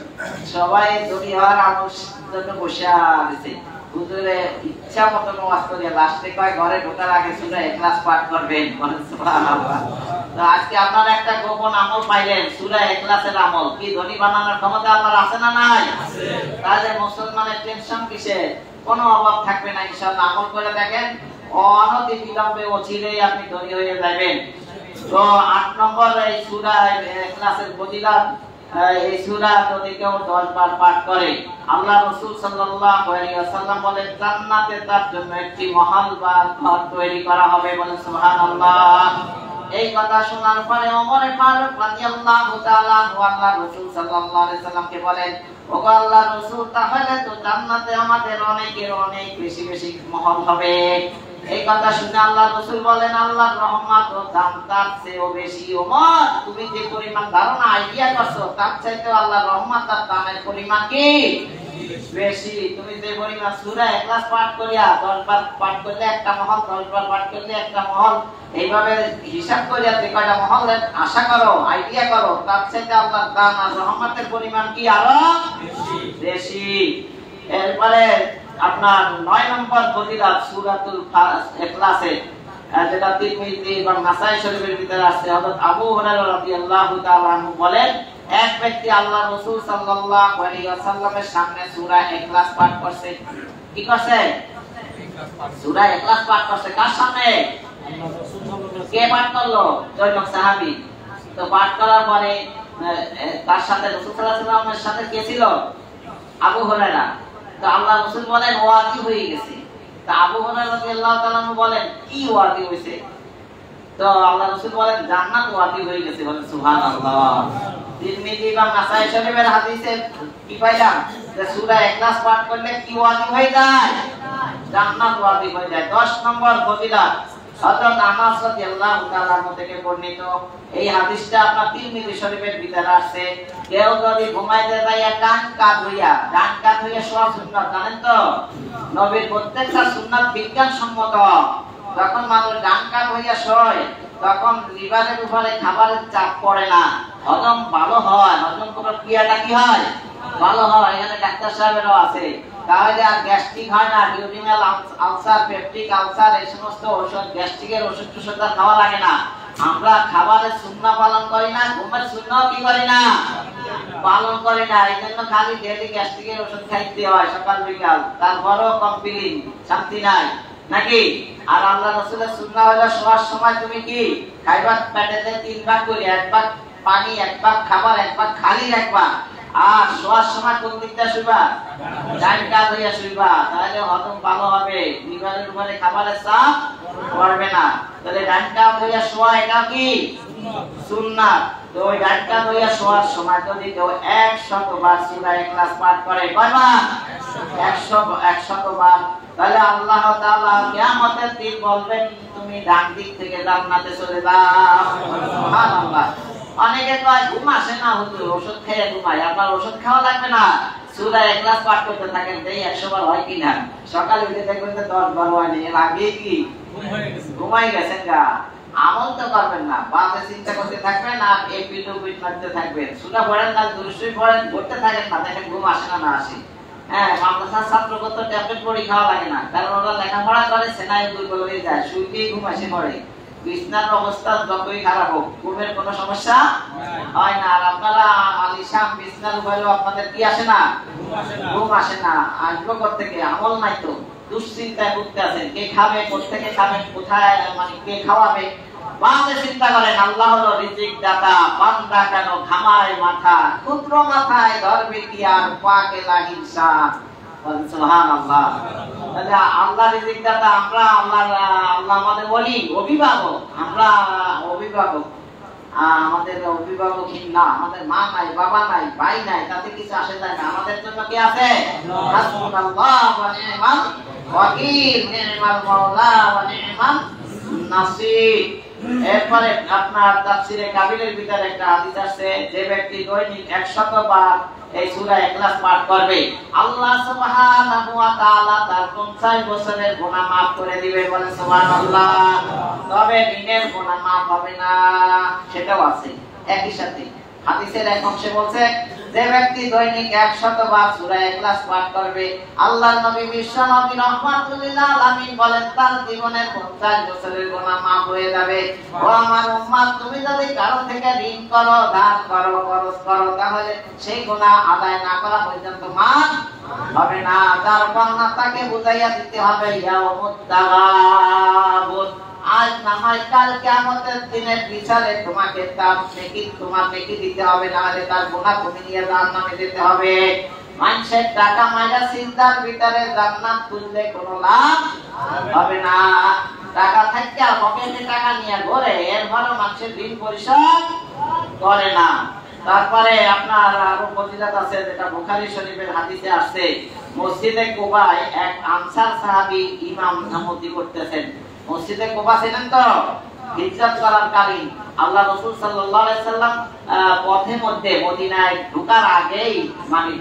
সবাই দড়ি হওয়ার আমল জন্য বসে আছে। হুজুরে ইচ্ছা মতো ওয়াজ করিয়া লাস্টে কয়, ঘরে ঢোকার আগে সূরা ইখলাস পাঠ করবেন। বলেন সুবহানাল্লাহ। তো আজকে আপনারা একটা গোপন আমল পাইলেন, সূরা ইখলাসের আমল। কি ধনী বানানোর ক্ষমতা আপনার আছে না নাই? আছে। তাহলে মুসলমানের টেনশন কিসে? কোনো অভাব থাকবে না ইনশাআল্লাহ। আমল করে দেখেন, অনতি বিলম্বে অচিরেই আপনি ধনী হয়ে যাবেন। তো 8 নম্বর এই সূরা ইখলাসের ফজিলত। এই সূরা যদি কেউ 10 বার পাঠ করে, আল্লাহ রাসূল সাল্লাল্লাহু আলাইহি ওয়াসাল্লাম বলেন, জান্নাতে তার জন্য একটি মহল বা ঘর তৈরি করা হবে। বলেন সুবহানাল্লাহ। এই কথা শোনার পরে ওমর ফারুক রাদিয়াল্লাহু তাআলা আল্লাহ রাসূল সাল্লাল্লাহু আলাইহি ওয়াসাল্লামকে বলেন, ওগো আল্লাহর রাসূল, তাহলে তো জান্নাতে আমাদের অনেকের অনেক বেশি বেশি মহল হবে। এই কথা শুনে আল্লাহর রাসূল বলেন, আল্লাহর রহমত ও দাম তার চেয়েও বেশি। ওমর, তুমি যে পরিমাণ ধারণা আইডিয়া করছো, তার চাইতেও আল্লাহর রহমত আর দামের পরিমাণ কি বেশি। তুমি যে পরিমাণ সূরা ইখলাস পাঠ করিয়া 10 বার পাঠ করলে একটা মহল, 10 বার পাঠ করলে একটা মহল, এইভাবে হিসাব করিয়া যে কয়টা মহলের আশা করো, আইডিয়া করো, তার চাইতে আল্লাহর দান আর রহমতের পরিমাণ কি আরো বেশি। এরপরে আপনার 9 নম্বর ফজিলত সূরাতুল ইখলাসে, যেটা তিরমিজি এবং নাসাই শরীফের ভিতরে আছে। হযরত আবু হুরায়রা রাদিয়াল্লাহু তাআলা আনহু বলেন, এক ব্যক্তি আল্লাহ রাসূল সাল্লাল্লাহু আলাইহি ওয়াসাল্লামের সামনে সূরা ইখলাস পাঠ করছে। কি করছে? সূরা ইখলাস পাঠ করছে। কার সামনে? কে পাঠ করলো? জনক সাহাবী। তো পাঠ করার পরে তার সাথে রাসূল সাল্লাল্লাহু আলাইহি ওয়াসাল্লামের সাথে কে ছিল? আবু হুরায়রা। তো আল্লাহ রাসূল বলেন, ওয়াজি হয়ে গেছে। তো আবু হুরায়রা রাদিয়াল্লাহু তাআলা বলেন, কি ওয়াজি হইছে? তো আল্লাহ রাসূল বলেন, জান্নাত ওয়াজি হয়ে গেছে। বলেন সুবহানাল্লাহ। তিরমিজি এবং নাসাই শরীফের হাদিসে কি পাইলাম? যে সূরা ইখলাস পাঠ করলে কি ওয়াজি হয়ে যায়? জান্নাত ওয়াজি হয়ে যায়। 10 নম্বর ফজিলত, হযরত আনাস রাদিয়াল্লাহু তাআলা থেকে বর্ণিত। এই হাদিসটা আপনার তিরমিজি শরীফের ভিতরে আছে। কেউ যদি ঘুমাইতে যায় ডান কাত হইয়া শোয়া সুন্নাত, জানেন তো? নবীর প্রত্যেকটা সুন্নাত বিজ্ঞানসম্মত। যখন মানুষ ডান কাত হইয়া শোয়, তখন লিভারের উপরে খাবারের চাপ পড়ে না, হজম ভালো হয়, হজম প্রক্রিয়াটা কি হয়? ভালো হয়। এখানে ডাক্তার সাহেবেরও আছে। তাহলে আর গ্যাস্ট্রিক হয় না, ডিউডিনাল আলসার, পেপটিক আলসার, এই সমস্ত ওষুধ, গ্যাস্ট্রিকের ওষুধ টষুধ খাওয়া লাগে না। আমরা খাবারের সুন্নাহ পালন করি না, ঘুমের সুন্নাহ কি করি না? পালন করি না। এই জন্য খালি ডেইলি গ্যাস্ট্রিকের ওষুধ খাইতে হয় সকাল বিকাল, তারপরও কমপ্লিট, শান্তি নাই নাকি? আর আল্লাহ রাসূলের সুন্নাহ হলো শোয়ার সময় তুমি কি খাইবা? পেটেতে 3 ভাগ করে, 1 ভাগ পানি, 1 ভাগ খাবার, 1 ভাগ খালি রাখবা। আর শোয়ার সময় কোন দিকটা শুইবা? ডান কাত হইয়া শুইবা। তাহলে হজম ভালো হবে, লিভারের উপরে খাবারের চাপ পড়বে না। তাহলে ডান কাত হইয়া শোয়া, এটা কি সুন্নাত। তো ওই ডান কাত হইয়া শোয়ার সময় যদি কেউ 100 বার সূরা ইখলাস পাঠ করে, কয়বার? 100 বার, তাহলে আল্লাহ তাআলা কিয়ামতের দিন বলবেন, তুমি ডান দিক থেকে জান্নাতে চলে যাও। সুবহানাল্লাহ। অনেকে কয় ঘুম আসে না হুজুর, ওষুধ খেয়ে ঘুমাই। আপনার ওষুধ খাওয়া লাগবে না, সূরা ইখলাস পাঠ করতে থাকেন, এই 100 বার হয় কিনা। সকালে উঠে দেখবেন যে 10 বার হয়নি, এর আগে কি ঘুমাই গেছেন গা। আমল তো করবেন না, বাজে চিন্তা করতে থাকবেন আর এই পিটু পিট মারতে থাকবেন। সূরা পড়েন না, দুরুশরীফ পড়েন, করতে থাকেন না, দেখেন ঘুম আসে না না আসে। হ্যাঁ, মাদ্রাসার ছাত্রগত ট্যাবলেট পড়ি খাওয়া লাগে না, কারণ ওরা লেখাপড়া করে সেনাই দুর্বল হয়ে যায়, শুইতেই ঘুম আসে পড়ে। বিছনার অবস্থা যতই খারাপ হোক, ঘুমের কোনো সমস্যা হয় না। আর আপনারা আলিশান বিছনার উপরেও আপনাদের কি আসে না, ঘুম আসে না। আসবো কোত্থেকে? আমল নাই তো, দুশ্চিন্তায় ভুগতে আছেন, কে খাবে, কোত্থেকে খাবেন, কোথায়, মানে কে খাওয়াবে, বাজে চিন্তা করেন। আল্লাহ হলো রিজিক দাতা, বান্দা কেন ঘামায় মাথা, ক্ষুদ্র মাথায় ধরবে কি আর পাকে লাহিংসা। সুবহানাল্লাহ। তাহলে আল্লাহ রিজিক দাতা, আমরা আল্লাহ আমাদের বলি অভিভাবক, আমরা অভিভাবক। আমাদের অভিভাবকহীন না, আমাদের মা নাই, বাবা নাই, ভাই নাই, তাতে কিছু আসে যায় না। আমাদের জন্য কি আছে? হাসবুনাল্লাহ ওয়া নি'মাল ওয়াকিল, নি'মাল মাওলা ওয়া নি'মাল নাসির। এরপরে আপনার তাফসীরে কাবিলের ভিতরে একটা হাদিস আছে, যে ব্যক্তি দৈনিক 100 বার এই সূরা ইখলাস পাঠ করবে, আল্লাহ সুবহানাহু ওয়া তাআলা তার 50 বছরের গুনাহ maaf করে দিবে। বলে সুবহানাল্লাহ। তবে দিনের গুনাহ maaf হবে না, সেটাও আছে একই সাথে। হাদিসের এক অংশে বলছে, যে ব্যক্তি দৈনিক 100 বার সূরা ইখলাস পাঠ করবে, আল্লাহর নবী বিশ্ব নবী রাহমাতুল লিল আলামিন বলেন, তার জীবনের 50 বছরের গুনাহ maaf হয়ে যাবে। ও আমার উম্মত, তুমি যদি কারো থেকে ঋণ করো, দান করো, খরচ করো, তাহলে সেই গুনাহ আদায় না করা পর্যন্ত maaf হবে না। তার পাওনা তাকে বুঝাইয়া দিতে হবে। ইয়াউমুত তাগাবুন, আজ না হয় কাল কিয়ামতের দিনের বিচারে তোমাকে তার নেকি দিতে হবে, না হলে তার গুনাহ তুমি নিয়ে জাহান্নামে যেতে হবে। মানুষের টাকা মাইরা চিন্তার ভিতরে জান্নাত খুঁজলে কোনো লাভ হবে না। টাকা থাকতে পকেটে টাকা নিয়ে ঘোরে, এর ভালো মানুষের ঋণ পরিশোধ করে না। তারপরে আপনার আরো ফজিলত আছে, যেটা বুখারী শরীফের হাদিসে আসছে, মসজিদে কুবায় এক আনসার সাহাবী ইমাম নামতি করতেছেন। মসজিদে কুবা ছিলেন তো হিজরত করার কালীন, আল্লাহ রাসূল সাল্লাল্লাহু আলাইহি সাল্লাম পথে মধ্যে মদিনায় ঢোকার আগেই, মানে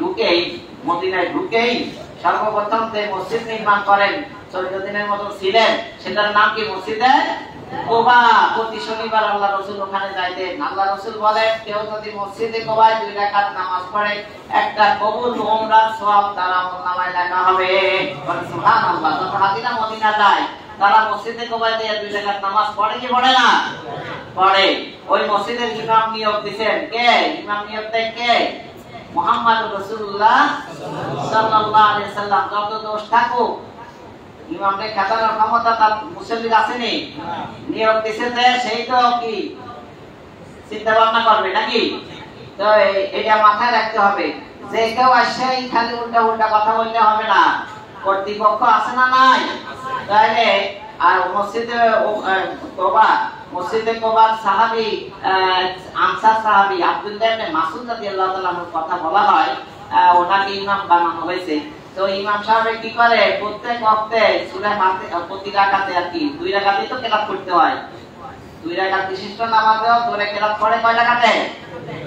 মদিনায় ঢুকেই সর্বপ্রথম যে মসজিদ নির্মাণ করেন, 14 দিনের মতো ছিলেন, সেটার নাম কি? মসজিদে কুবা। প্রতি শনিবার আল্লাহ রাসূল ওখানে যাইতেন। আল্লাহ রাসূল বলেন, কেউ যদি মসজিদে কুবায় 2 রাকাত নামাজ পড়ে, একটা কবুল উমরার সওয়াব তার আমলনামায় লেখা হবে। সুবহানাল্লাহ। যত হাজিরা মদিনা যায়, তারা মসজিদে কুবায় দিয়ে 2 রাকাত নামাজ পড়ে কি পড়ে না? পড়ে। ওই মসজিদের ইমাম নিয়োগ দিবেন কে? ইমাম নিয়োগ দেয় কে? মুহাম্মদুর রাসূলুল্লাহ সাল্লাল্লাহু আলাইহি সাল্লাম। যত দোষ থাকুক, ইমামকে খাতানোর ক্ষমতা তার মুসল্লির আসেনি, নিয়োগ দিছে যে সেই তো কি চিন্তা ভাবনা করবে নাকি? তো এটা মাথায় রাখতে হবে যে কেউ আসেই খালি উল্টা উল্টা কথা বললে হবে না, কর্তৃপক্ষ আছে না নাই? তাহলে আর মসজিদে কুবার সাহাবী আনসার সাহাবী আব্দুল্লাহ ইবনে মাসউদ রাদিয়াল্লাহু তাআলা এর কথা বলা হয়, ওনাকে ইমাম বানানো হয়েছে। তো ইমাম সাহেব কি করে, প্রত্যেক ওয়াক্তে সূরা ফাতিহা প্রতি রাকাতে আর কি 2 রাকাতই তো কেরাত করতে হয়। 2 রাকাত বিশিষ্ট নামাজেও ধরে কেরাত পড়ে কয় রাকাতে?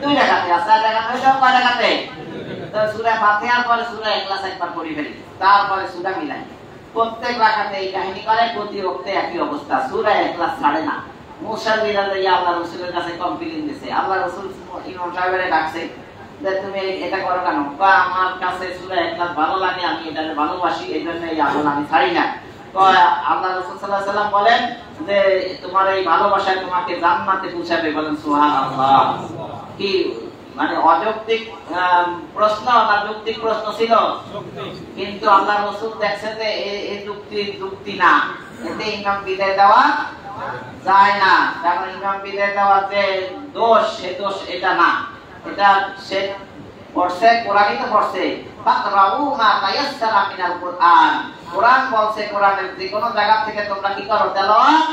2 রাকাতে। আসা রাকাত হইলো কয় রাকাতে? তো সূরা ফাতিহার পরে সূরা ইখলাস একবার পড়ি ফেলি, তারপরে সূরা মিলাই। প্রত্যেক রাকাতে এই কাহিনী করে, প্রতি ওয়াক্তে একই অবস্থা, সূরা ইখলাস ছাড়ে না। মুসাল্লিরা আল্লাহ রাসূলের কাছে কমপ্লেইন দিয়েছে, আল্লাহ রাসূল ইমাম সাহেবের ডাকছে যে তুমি এটা করো কেন? আমার কাছে সূরা ইখলাস ভালো লাগে, আমি এটা ভালোবাসি, এইজন্য এই আমল আমি ছাড়ি না। তো আল্লাহ রাসূল সাল্লাল্লাহু আলাইহি সাল্লাম বলেন যে তোমার এই ভালোবাসা তোমাকে জান্নাতে পৌঁছাবে। বলেন সুবহানাল্লাহ। কি মানে অযৌক্তিক প্রশ্ন না যৌক্তিক প্রশ্ন ছিল? কিন্তু আল্লাহ রাসূল দেখছেন যে এই যুক্তি না, এতে ইমাম বিদায় দেওয়া যায় না। কারণ ইমাম বিদায় দেওয়া যে দোষ, সে দোষ এটা না, এটা সে পড়ছে, কোরআনই তো পড়ছে। ফাকরাউ মা তায়াসসারা মিনাল কুরআন, কোরআন বলছে কোরআনের যে কোনো জায়গা থেকে তোমরা কি করো? তেলাওয়াত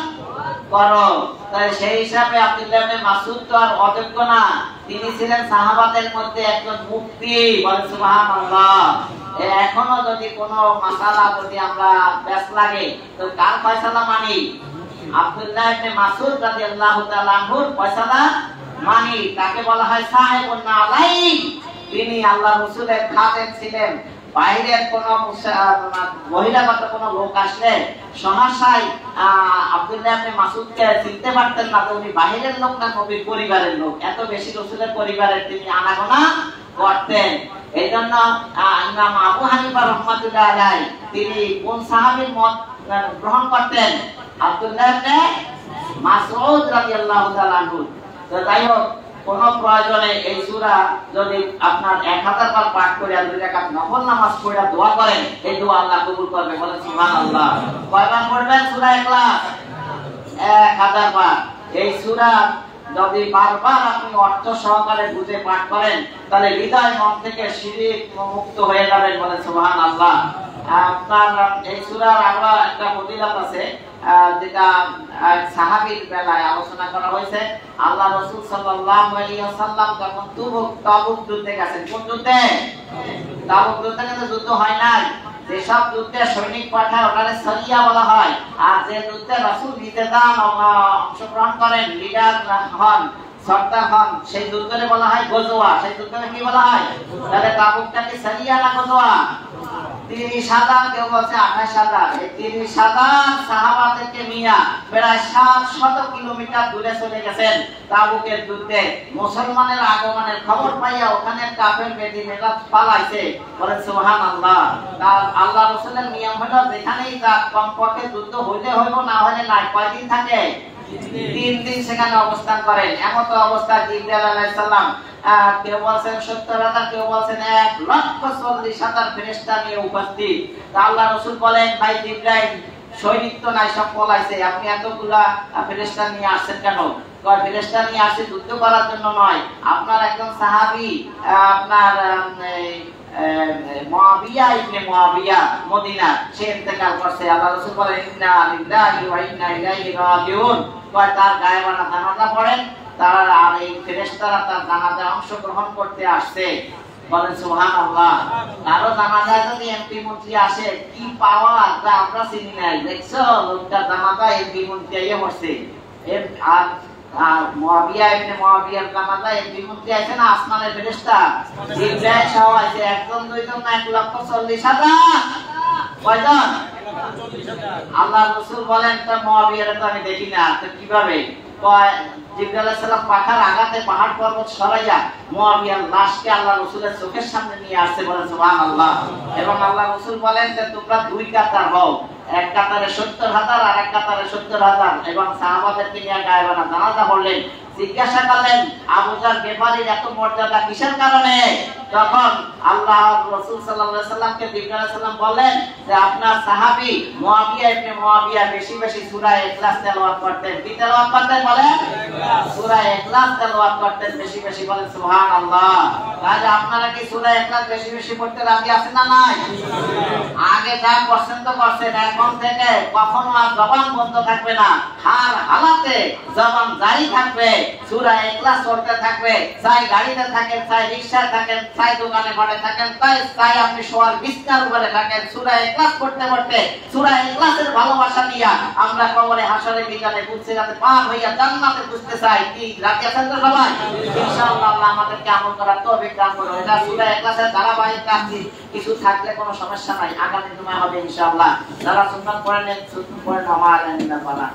করো। তাই সেই হিসাবে আব্দুল্লাহ ইবনে মাসউদ তো আর অযোগ্য না, তিনি ছিলেন সাহাবাদের মধ্যে একজন মুফতি। বলেন সুবহানাল্লাহ। এখনো যদি কোনো মাসালা যদি আমরা ব্যাস লাগে, তো কার ফয়সালা মানি? আব্দুল্লাহ ইবনে মাসউদ রাদিয়াল্লাহু তাআলা আনহুর ফয়সালা মানি। তাকে বলা হয় সাহেবুন নালাইন, তিনি আল্লাহ রাসূলের খাদেম ছিলেন। বাইরের কোন মহিলাগত কোন লোক আসলে সহসাই আব্দুল্লাহ ইবনে মাসউদকে চিনতে পারতেন না যে উনি বাইরের লোক না নবীর পরিবারের লোক। এত বেশি রাসূলের পরিবারের তিনি আনাগোনা করতেন। এইজন্য ইমাম আবু হানিফা রাহমাতুল্লাহ আলাইহি তিনি কোন সাহাবীর মত গ্রহণ করতেন? আব্দুল্লাহ ইবনে মাসউদ রাদিয়াল্লাহু তাআলা আনহু। তো যাই হোক, কোন প্রয়োজনে এই সূরা যদি আপনার 1000 বার পাঠ করে 2 রাকাত নফল নামাজ পড়ে দোয়া করেন, এই দোয়া আল্লাহ কবুল করবে। বলেন সুবহানাল্লাহ। কয়বার পড়বেন সূরা ইখলাস? 1000 বার। এই সূরা যদি বারবার আপনি অর্থ সহকারে বুঝে পাঠ করেন, তাহলে হৃদয় মন থেকে শিরক মুক্ত হয়ে যাবেন। বলেন সুবহানাল্লাহ। আপনার এই সূরার আরো একটা ফজিলত আছে, যেটা সাহাবীর বেলায় আলোচনা করা হয়েছে। আল্লাহ রাসূল সাল্লাল্লাহু আলাইহি ওয়াসাল্লাম যখন তাবুক যুদ্ধে গেছেন, কোন যুদ্ধে? তাবুক যুদ্ধে কিন্তু যুদ্ধ হয় নাই। যেসব যুদ্ধে সৈনিক পাঠায় ওটাকে সরিয়া বলা হয়, আর যে যুদ্ধে রাসূল নিজে যান অংশগ্রহণ করেন, লিডার হন, সর্দার হন, সেই যুদ্ধে বলা হয় গজওয়া। সেই যুদ্ধে কি বলা হয়? তাহলে তাবুকটা কি সরিয়া না গজওয়া? 30,000, কেউ বলছে 28,000। এই 30,000 সাহাবা থেকে মিয়া প্রায় 700 কিলোমিটার দূরে চলে গেছেন তাবুকের যুদ্ধে। মুসলমানের আগমনের খবর পাইয়া ওখানে কাফের বেদিনেরা পালাইছে। বলেন সুবহানাল্লাহ। আল্লাহ রাসূলের নিয়ম হলো যেখানেই যাক কমপক্ষে যুদ্ধ হইলে হইব, না হলে নাই। কয়দিন থাকে? 3 দিন সেখানে অবস্থান করেন। এমন তো অবস্থা জিবরাইল আলাইহিস সালাম কেউ বলছেন 70,000, কেউ বলছেন 1,40,000 ফেরেশতা নিয়ে উপস্থিত। আল্লাহ রাসূল বলেন, ভাই জিবরাইল, সৈনিক তো নাই, সব পলাইছে, আপনি এতগুলা ফেরেশতা নিয়ে আসছেন কেন? কয় ফেরেশতা নিয়ে আসছে যুদ্ধ করার জন্য নয়, আপনার একজন সাহাবী আপনার মুআবিয়া ইবনে মুআবিয়া মদিনা, সে ইন্তেকাল করছে। আল্লাহ রাসূল বলেন, ইন্না লিল্লাহি ওয়া ইন্না ইলাইহি রাজিউন। কয় তার গায়েবানা জানাজা পড়েন, তারা আর এই ফেরেশতারা তার জানাজায় অংশগ্রহণ করতে আসছে। বলেন সুবহানাল্লাহ। কারো জানাজায় যদি এমপি মন্ত্রী আসে, কি পাওয়ার যা আমরা চিনি নাই। দেখছো লোকটা জানাজায় এমপি মন্ত্রী আইয়া বসছে। আর মুআবিয়া ইবনে মুআবিয়ার জানাজায় এমপি মন্ত্রী আইছে না, আসমানের ফেরেশতা জিবরাইল সহ আইছে। একজন দুইজন না, 1,40,000। কয়জন? আল্লাহ রাসূল বলেন, তো মুআবিয়ারে তো আমি দেখি না, তো কিভাবে? কয় জিবরাইল আলাইহিস সালাম পাখার আঘাতে পাহাড় পর্বত সরাইয়া মুআবিয়ার লাশকে আল্লাহ রাসূলের চোখের সামনে নিয়ে আসছে। বলেন সুবহানাল্লাহ। এবং আল্লাহ রাসূল বলেন যে তোমরা 2 কাতার হও, এক কাতারে 70,000 আর এক কাতারে 70,000। এবং সাহাবাদেরকে নিয়ে গায়েবানা জানাজা পড়লেন। জিজ্ঞাসা করলেন, আবু যার গিফারীর এত মর্যাদা কিসের কারণে? তখন আল্লাহ রাসূল সাল্লাল্লাহু আলাইহি সাল্লামকে জিবরাইল আলাইহিস সালাম বলেন যে আপনার সাহাবী মুআবিয়া ইবনে মুআবিয়া বেশি বেশি সূরা ইখলাস তেলাওয়াত করতেন। কি তেলাওয়াত করতেন? বলেন সূরা ইখলাস তেলাওয়াত করতেন বেশি বেশি। বলেন সুবহানাল্লাহ। তাহলে আপনারা কি সূরা ইখলাস বেশি বেশি পড়তে রাজি আছেন না নাই? আগে যা করছেন তো করছেন, এখন থেকে কখনো আর জবান বন্ধ থাকবে না। হার হালাতে জবান জারি থাকবে, সূরা ইখলাস পড়তে থাকবে। চাই গাড়িতে থাকেন, চাই রিকশায় থাকেন, চাই দোকানে ঘরে থাকেন, চাই আপনি শোয়ার বিছানার উপরে থাকেন, সূরা ইখলাস পড়তে পড়তে সূরা ইখলাসের ভালোবাসা নিয়া আমরা কবরে হাসরে মিজানে পুরসিরাতে পার হইয়া জান্নাতে পৌঁছতে চাই। কি রাজি আছেন তো সবাই? ইনশাআল্লাহ আল্লাহ আমাদেরকে আমল করার তৌফিক দান করুন। এটা সূরা ইখলাসের ধারাবাহিক কাজ, কিছু থাকলে কোনো সমস্যা নাই, আগামী জুমা হবে ইনশাআল্লাহ। যারা সুন্নাত পড়েন সুন্নাত পড়েন, আমার আল্লাহ পালা।